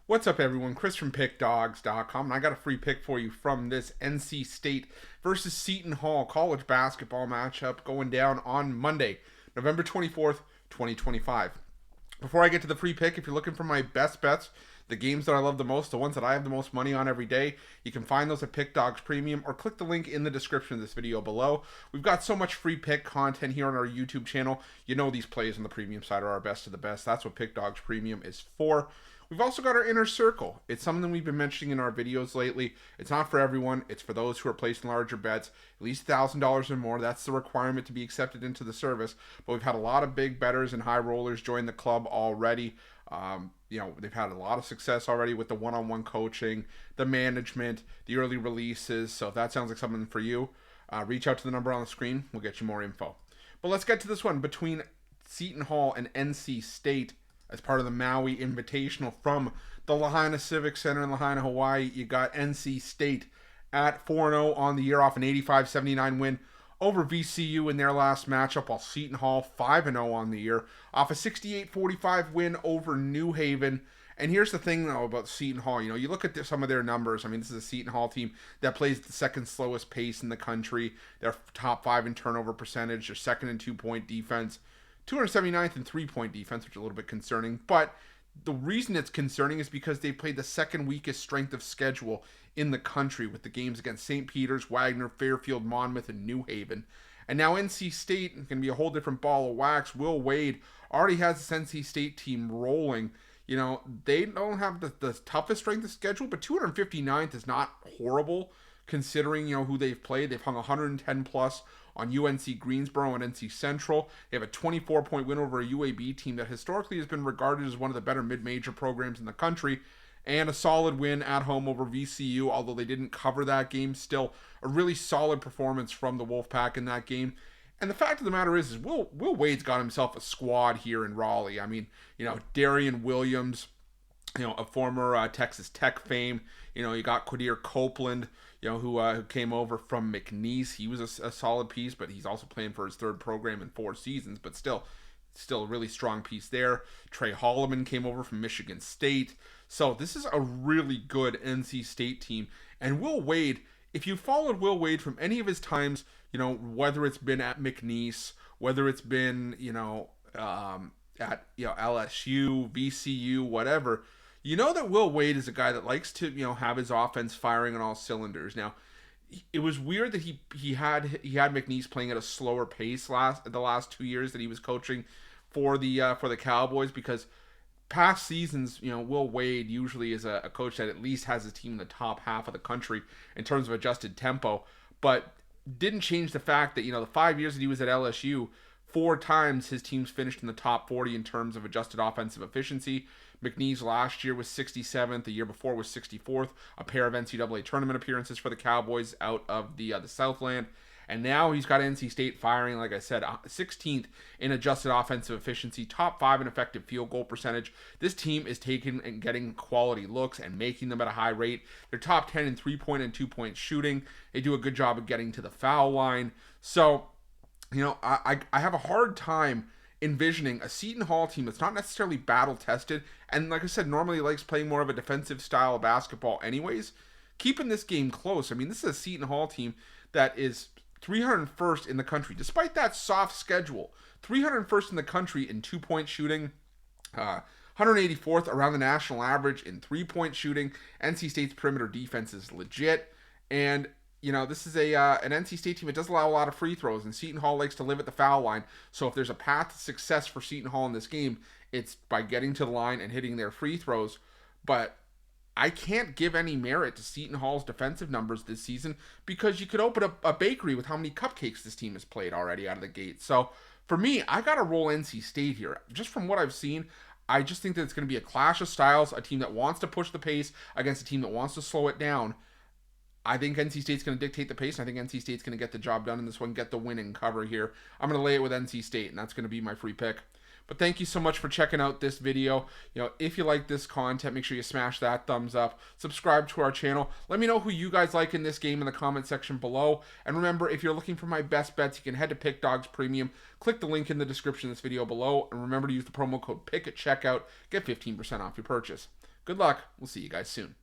What's up, everyone? Chris from Pickdawgz.com, and I got a free pick for you from this NC State versus Seton Hall college basketball matchup going down on Monday, November 24th, 2025. Before I get to the free pick, if you're looking for my best bets, the games that I love the most, the ones that I have the most money on every day, you can find those at Pickdawgz Premium or click the link in the description of this video below. We've got so much free pick content here on our YouTube channel. You know these plays on the premium side are our best of the best. That's what Pickdawgz Premium is for. We've also got our inner circle. It's something we've been mentioning in our videos lately. It's not for everyone. It's for those who are placing larger bets, at least $1,000 or more. That's the requirement to be accepted into the service. But we've had a lot of big bettors and high rollers join the club already. They've had a lot of success already with the one-on-one coaching, the management, the early releases. So if that sounds like something for you, reach out to the number on the screen. We'll get you more info. But let's get to this one between Seton Hall and NC State. As part of the Maui Invitational from the Lahaina Civic Center in Lahaina, Hawaii. You got NC State at 4-0 on the year off an 85-79 win over VCU in their last matchup, while Seton Hall 5-0 on the year off a 68-45 win over New Haven. And here's the thing, though, about Seton Hall. You look at some of their numbers. I mean, this is a Seton Hall team that plays the second slowest pace in the country. They're top 5 in turnover percentage. They're second in two-point defense. 279th in three-point defense, which is a little bit concerning. But the reason it's concerning is because they played the second weakest strength of schedule in the country with the games against St. Peter's, Wagner, Fairfield, Monmouth, and New Haven. And now NC State is going to be a whole different ball of wax. Will Wade already has this NC State team rolling. They don't have the toughest strength of schedule, but 259th is not horrible considering, who they've played. They've hung 110 plus on UNC Greensboro and NC Central. They have a 24-point win over a UAB team that historically has been regarded as one of the better mid-major programs in the country, and a solid win at home over VCU, although they didn't cover that game. Still, a really solid performance from the Wolfpack in that game. And the fact of the matter is Will Wade's got himself a squad here in Raleigh. I mean, Darian Williams, a former Texas Tech fame. You got Quadir Copeland, who came over from McNeese. He was a solid piece, but he's also playing for his third program in 4 seasons, but still a really strong piece there. Trey Holloman came over from Michigan State. So this is a really good NC State team. And Will Wade, if you followed Will Wade from any of his times, whether it's been at McNeese, whether it's been, at LSU, VCU, whatever, you know that Will Wade is a guy that likes to, have his offense firing on all cylinders. Now, it was weird that he had McNeese playing at a slower pace the last 2 years that he was coaching for the Cowboys, because past seasons, Will Wade usually is a coach that at least has his team in the top half of the country in terms of adjusted tempo, but didn't change the fact that, the 5 years that he was at LSU, 4 times his teams finished in the top 40 in terms of adjusted offensive efficiency. McNeese last year was 67th. The year before was 64th. A pair of NCAA tournament appearances for the Cowboys out of the Southland. And now he's got NC State firing, like I said, 16th in adjusted offensive efficiency, top 5 in effective field goal percentage. This team is taking and getting quality looks and making them at a high rate. They're top 10 in 3-point and 2-point shooting. They do a good job of getting to the foul line. So, I have a hard time envisioning a Seton Hall team that's not necessarily battle-tested, and like I said, normally likes playing more of a defensive style of basketball anyways, keeping this game close. I mean, this is a Seton Hall team that is 301st in the country, despite that soft schedule. 301st in the country in 2-point shooting, 184th around the national average in 3-point shooting. NC State's perimeter defense is legit, and this is an NC State team that does allow a lot of free throws, and Seton Hall likes to live at the foul line. So if there's a path to success for Seton Hall in this game, it's by getting to the line and hitting their free throws. But I can't give any merit to Seton Hall's defensive numbers this season, because you could open up a bakery with how many cupcakes this team has played already out of the gate. So for me, I got to roll NC State here. Just from what I've seen, I just think that it's going to be a clash of styles, a team that wants to push the pace against a team that wants to slow it down. I think NC State's going to dictate the pace, and I think NC State's going to get the job done in this one, get the win and cover here. I'm going to lay it with NC State, and that's going to be my free pick. But thank you so much for checking out this video. If you like this content, make sure you smash that thumbs up. Subscribe to our channel. Let me know who you guys like in this game in the comment section below. And remember, if you're looking for my best bets, you can head to Pickdawgz Premium. Click the link in the description of this video below. And remember to use the promo code PICK at checkout. Get 15% off your purchase. Good luck. We'll see you guys soon.